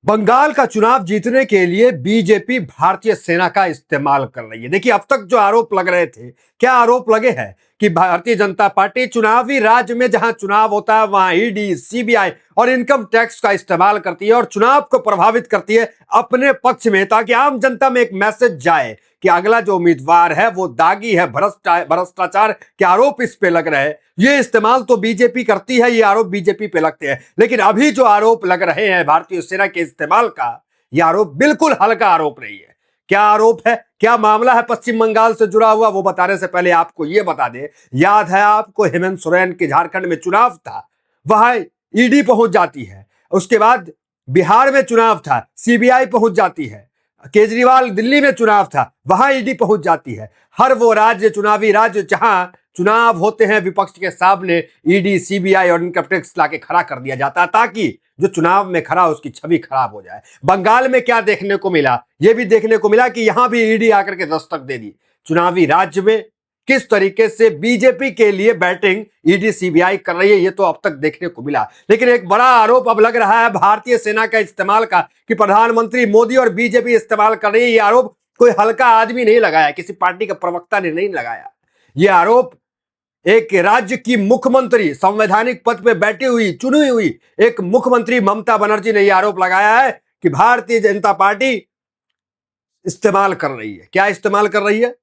बंगाल का चुनाव जीतने के लिए बीजेपी भारतीय सेना का इस्तेमाल कर रही है। देखिए, अब तक जो आरोप लग रहे थे, क्या आरोप लगे हैं कि भारतीय जनता पार्टी चुनावी राज्य में जहां चुनाव होता है वहां ईडी, सीबीआई और इनकम टैक्स का इस्तेमाल करती है और चुनाव को प्रभावित करती है अपने पक्ष में, ताकि आम जनता में एक मैसेज जाए कि अगला जो उम्मीदवार है वो दागी है, भ्रष्टाचार के आरोप इस पे लग रहे हैं। ये इस्तेमाल तो बीजेपी करती है, ये आरोप बीजेपी पे लगते हैं। लेकिन अभी जो आरोप लग रहे हैं भारतीय सेना के इस्तेमाल का, ये आरोप बिल्कुल हल्का आरोप नहीं है। क्या आरोप है, क्या मामला है पश्चिम बंगाल से जुड़ा हुआ, वो बताने से पहले आपको यह बता दे, याद है आपको हेमंत सोरेन के झारखंड में चुनाव था, वहां ईडी पहुंच जाती है। उसके बाद बिहार में चुनाव था, सीबीआई पहुंच जाती है। केजरीवाल दिल्ली में चुनाव था, वहां ईडी पहुंच जाती है। हर वो राज्य, चुनावी राज्य जहां चुनाव होते हैं, विपक्ष के सामने ईडी, सीबीआई और इनकम टैक्स लाके खड़ा कर दिया जाता है, ताकि जो चुनाव में खड़ा उसकी छवि खराब हो जाए। बंगाल में क्या देखने को मिला, यह भी देखने को मिला कि यहां भी ईडी आकर के दस्तक दे दी। चुनावी राज्य में किस तरीके से बीजेपी के लिए बैटिंग ईडी, सीबीआई कर रही है, यह तो अब तक देखने को मिला। लेकिन एक बड़ा आरोप अब लग रहा है भारतीय सेना का इस्तेमाल का, कि प्रधानमंत्री मोदी और बीजेपी इस्तेमाल कर रही है। यह आरोप कोई हल्का आदमी नहीं लगाया, किसी पार्टी के प्रवक्ता ने नहीं लगाया। यह आरोप एक राज्य की मुख्यमंत्री, संवैधानिक पद पे बैठी हुई, चुनी हुई एक मुख्यमंत्री ममता बनर्जी ने यह आरोप लगाया है कि भारतीय जनता पार्टी इस्तेमाल कर रही है। क्या इस्तेमाल कर रही है?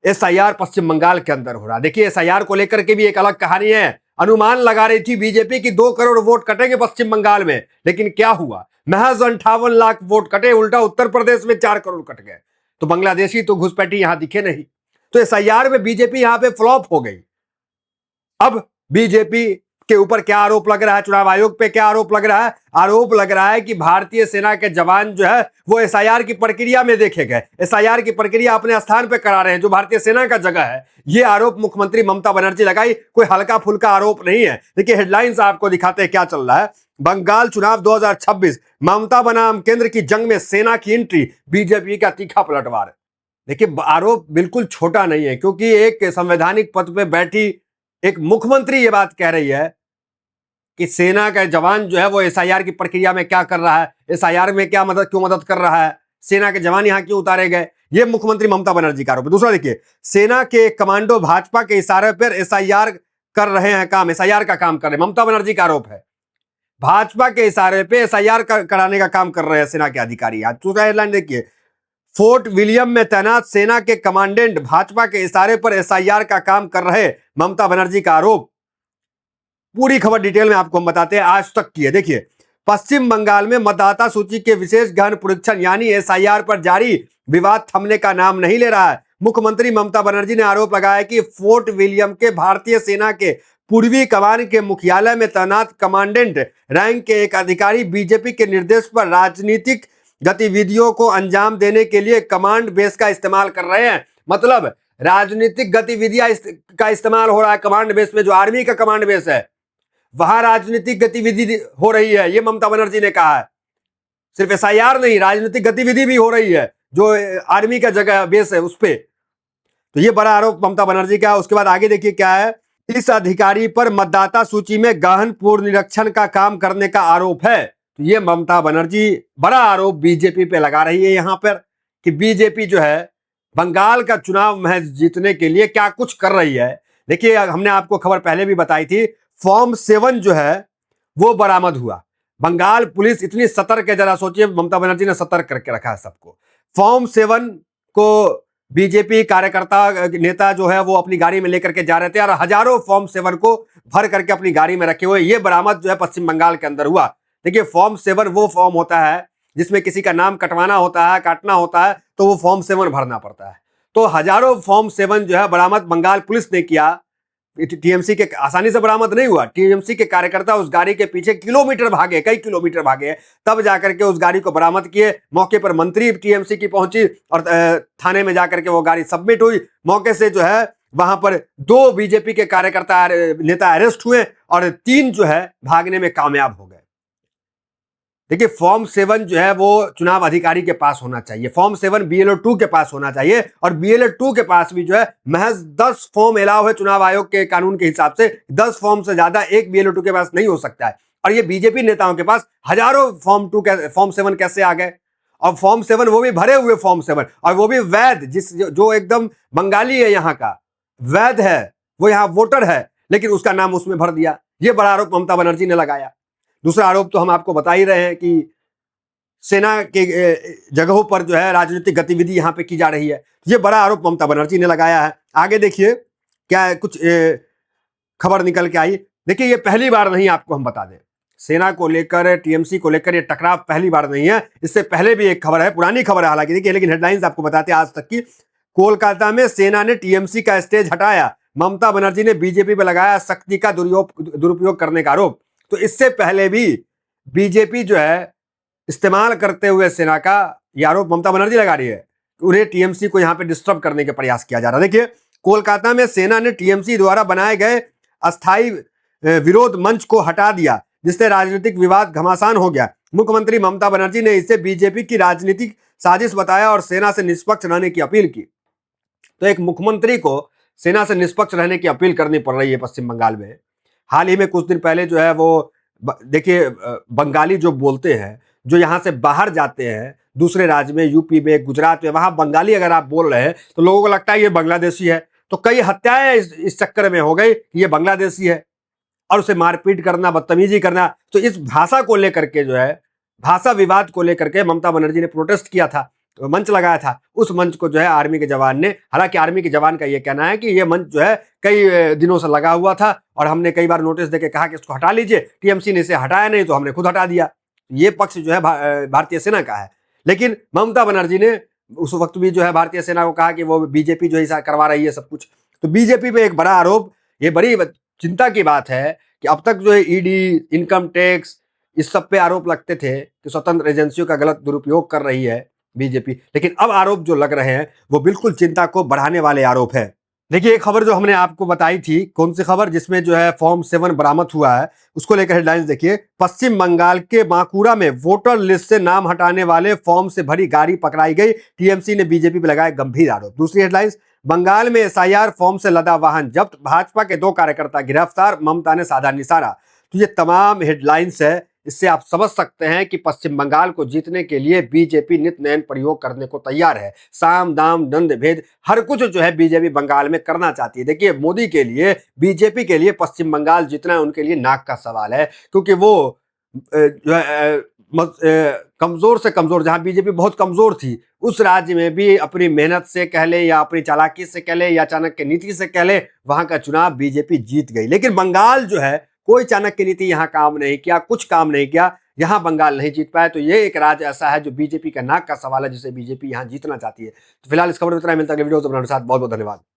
एसआईआर पश्चिम बंगाल के अंदर हो रहा। देखिए, एसआईआर को लेकर के भी एक अलग कहानी है। अनुमान लगा रही थी बीजेपी की 2 करोड़ वोट कटेंगे पश्चिम बंगाल में, लेकिन क्या हुआ? महज 58 लाख वोट कटे, उल्टा उत्तर प्रदेश में 4 करोड़ कट गए। तो बांग्लादेशी तो घुसपैठी यहां दिखे नहीं। तो एसआईआर में बीजेपी यहां पे फ्लॉप हो गई। अब बीजेपी के ऊपर क्या आरोप लग रहा है, चुनाव आयोग पे क्या आरोप लग रहा है? आरोप लग रहा है कि भारतीय सेना के जवान जो है वो एसआईआर की प्रक्रिया में देखे गए, एसआईआर की प्रक्रिया अपने स्थान पे करा रहे हैं जो भारतीय सेना का जगह है। ये आरोप मुख्यमंत्री ममता बनर्जी लगाई, कोई हल्का फुल्का आरोप नहीं है। देखिए, हेडलाइंस आपको दिखाते हैं क्या चल रहा है। बंगाल चुनाव 2026, ममता बनाम केंद्र की जंग में सेना की एंट्री, बीजेपी का तीखा पलटवार। देखिए, आरोप बिल्कुल छोटा नहीं है, क्योंकि एक संवैधानिक पद पे बैठी एक मुख्यमंत्री ये बात कह रही है कि सेना का जवान जो है वो एसआईआर की प्रक्रिया में क्या कर रहा है, एसआईआर में क्या क्यों मदद कर रहा है, सेना के जवान यहां क्यों उतारे गए। ये मुख्यमंत्री ममता बनर्जी का आरोप है। दूसरा देखिए, सेना के कमांडो भाजपा के इशारे पर एसआईआर कर रहे हैं काम, एसआईआर का काम कर रहे हैं, ममता बनर्जी का आरोप है। भाजपा के इशारे पे एसआईआर कराने का काम कर रहे हैं सेना के अधिकारी। आज दूसरा हेडलाइन देखिए, फोर्ट विलियम में तैनात सेना के कमांडेंट भाजपा के इशारे पर एसआईआर का काम कर रहे, ममता बनर्जी का आरोप। पूरी खबर डिटेल में आपको हम बताते हैं, आज तक की है। देखिए, पश्चिम बंगाल में मतदाता सूची के विशेष गहन परीक्षण यानी एसआईआर पर जारी विवाद थमने का नाम नहीं ले रहा है। मुख्यमंत्री ममता बनर्जी ने आरोप लगाया कि फोर्ट विलियम के भारतीय सेना के पूर्वी कमान के मुख्यालय में तैनात कमांडेंट रैंक के एक अधिकारी बीजेपी के निर्देश पर राजनीतिक गतिविधियों को अंजाम देने के लिए कमांड बेस का इस्तेमाल कर रहे हैं। मतलब राजनीतिक गतिविधियां का इस्तेमाल हो रहा है कमांड बेस में, जो आर्मी का कमांड बेस है वहां राजनीतिक गतिविधि हो रही है, ये ममता बनर्जी ने कहा है। सिर्फ एसआईआर नहीं, राजनीतिक गतिविधि भी हो रही है जो आर्मी का जगह बेस है उस पे। तो ये बड़ा आरोप ममता बनर्जी का। उसके बाद आगे देखिए क्या है, इस अधिकारी पर मतदाता सूची में गहन पूर्ण निरीक्षण का काम करने का आरोप है। तो ये ममता बनर्जी बड़ा आरोप बीजेपी पे लगा रही है यहां पर, कि बीजेपी जो है बंगाल का चुनाव महज जीतने के लिए क्या कुछ कर रही है। देखिए, हमने आपको खबर पहले भी बताई थी, फॉर्म 7 जो है वो बरामद हुआ। बंगाल पुलिस इतनी सतर्क है, जरा सोचिए, ममता बनर्जी ने सतर्क करके रखा है सबको। फॉर्म 7 को बीजेपी कार्यकर्ता नेता जो है वो अपनी गाड़ी में लेकर के जा रहे थे और हजारों फॉर्म 7 को भर करके अपनी गाड़ी में रखे हुए, ये बरामद जो है पश्चिम बंगाल के अंदर हुआ। देखिए, फॉर्म 7 वो फॉर्म होता है जिसमें किसी का नाम कटवाना होता है, काटना होता है, तो वो फॉर्म 7 भरना पड़ता है। तो हजारों फॉर्म 7 जो है बरामद बंगाल पुलिस ने किया। टीएमसी के आसानी से बरामद नहीं हुआ। टीएमसी के कार्यकर्ता उस गाड़ी के पीछे किलोमीटर भागे, कई किलोमीटर भागे, तब जाकर के उस गाड़ी को बरामद किए। मौके पर मंत्री टीएमसी की पहुंची और थाने में जाकर के वो गाड़ी सबमिट हुई। मौके से जो है वहां पर 2 बीजेपी के कार्यकर्ता नेता अरेस्ट हुए और 3 जो है भागने में कामयाब हो गए। देखिए, फॉर्म 7 जो है वो चुनाव अधिकारी के पास होना चाहिए, फॉर्म 7 बीएलओ 2 के पास होना चाहिए, और बीएलओ 2 के पास भी जो है महज 10 फॉर्म अलाउ है चुनाव आयोग के कानून के हिसाब से। 10 फॉर्म से ज्यादा एक बीएलओ 2 के पास नहीं हो सकता है। और ये बीजेपी नेताओं के पास हजारों फॉर्म 7 कैसे आ गए, और फॉर्म 7 वो भी भरे हुए फॉर्म 7, और वो भी वैध, जो एकदम बंगाली है, यहाँ का वैध है, वो यहाँ वोटर है, लेकिन उसका नाम उसमें भर दिया। ये बड़ा आरोप ममता बनर्जी ने लगाया। दूसरा आरोप तो हम आपको बता ही रहे हैं कि सेना के जगहों पर जो है राजनीतिक गतिविधि यहां पे की जा रही है। ये बड़ा आरोप ममता बनर्जी ने लगाया है। आगे देखिए क्या कुछ खबर निकल के आई। देखिए ये पहली बार नहीं, आपको हम बता दें, सेना को लेकर, टीएमसी को लेकर ये टकराव पहली बार नहीं है। इससे पहले भी एक खबर है, पुरानी खबर है हालांकि, देखिए, लेकिन हेडलाइंस आपको बताते हैं आज तक की। कोलकाता में सेना ने टीएमसी का स्टेज हटाया, ममता बनर्जी ने बीजेपी पर लगाया शक्ति का दुरुपयोग करने का आरोप। तो इससे पहले भी बीजेपी जो है इस्तेमाल करते हुए सेना का, ये आरोप ममता बनर्जी लगा रही है, उन्हें टीएमसी को यहां पे डिस्टर्ब करने का प्रयास किया जा रहा है। देखिए कोलकाता में सेना ने टीएमसी द्वारा बनाए गए अस्थायी विरोध मंच को हटा दिया, जिससे राजनीतिक विवाद घमासान हो गया। मुख्यमंत्री ममता बनर्जी ने इसे बीजेपी की राजनीतिक साजिश बताया और सेना से निष्पक्ष रहने की अपील की। तो एक मुख्यमंत्री को सेना से निष्पक्ष रहने की अपील करनी पड़ रही है पश्चिम बंगाल में। हाल ही में कुछ दिन पहले जो है वो देखिए बंगाली जो बोलते हैं, जो यहां से बाहर जाते हैं दूसरे राज्य में, यूपी में, गुजरात में, वहां बंगाली अगर आप बोल रहे हैं तो लोगों को लगता है ये बांग्लादेशी है। तो कई हत्याएं इस चक्कर में हो गई कि ये बांग्लादेशी है, और उसे मारपीट करना, बदतमीजी करना। तो इस भाषा को लेकर के जो है, भाषा विवाद को लेकर के ममता बनर्जी ने प्रोटेस्ट किया था, तो मंच लगाया था। उस मंच को जो है आर्मी के जवान ने, हालांकि आर्मी के जवान का यह कहना है कि यह मंच जो है कई दिनों से लगा हुआ था और हमने कई बार नोटिस देके कहा कि इसको हटा लीजिए, टीएमसी ने इसे हटाया नहीं तो हमने खुद हटा दिया। ये पक्ष जो है भारतीय सेना का है। लेकिन ममता बनर्जी ने उस वक्त भी जो है भारतीय सेना को कहा कि वो बीजेपी जो है करवा रही है सब कुछ। तो बीजेपी पे एक बड़ा आरोप, ये बड़ी चिंता की बात है कि अब तक जो है ईडी, इनकम टैक्स, इस सब पे आरोप लगते थे कि स्वतंत्र एजेंसियों का गलत दुरुपयोग कर रही है बीजेपी, लेकिन अब आरोप जो लग रहे हैं वो बिल्कुल चिंता को बढ़ाने वाले आरोप है। देखिए एक खबर जो हमने आपको बताई थी, कौन सी खबर, जिसमें जो है फॉर्म 7 बरामद हुआ है, उसको लेकर हेडलाइंस देखिए। पश्चिम बंगाल के बांकुरा में वोटर लिस्ट से नाम हटाने वाले फॉर्म से भरी गाड़ी पकड़ाई गई, टीएमसी ने बीजेपी पर लगाए गंभीर आरोप। दूसरी हेडलाइंस, बंगाल में एसआईआर फॉर्म से लदा वाहन जब्त, भाजपा के 2 कार्यकर्ता गिरफ्तार, ममता ने साधा निशाना। तो ये तमाम हेडलाइंस है, इससे आप समझ सकते हैं कि पश्चिम बंगाल को जीतने के लिए बीजेपी नित नयन प्रयोग करने को तैयार है। साम दाम दंड भेद हर कुछ जो है बीजेपी बंगाल में करना चाहती है। देखिए मोदी के लिए, बीजेपी के लिए पश्चिम बंगाल जीतना है उनके लिए नाक का सवाल है, क्योंकि वो जो है कमजोर से कमजोर, जहां बीजेपी बहुत कमजोर थी, उस राज्य में भी अपनी मेहनत से कह ले या अपनी चालाकी से कह ले या चाणक्य नीति से कह ले, वहां का चुनाव बीजेपी जीत गई। लेकिन बंगाल जो है कोई चाणक्य नीति यहां काम नहीं किया, कुछ काम नहीं किया, यहां बंगाल नहीं जीत पाया। तो ये एक राज्य ऐसा है जो बीजेपी का नाक का सवाल है, जिसे बीजेपी यहां जीतना चाहती है। तो फिलहाल इस खबर में इतना ही, मिलता है वीडियो में। बहुत बहुत धन्यवाद।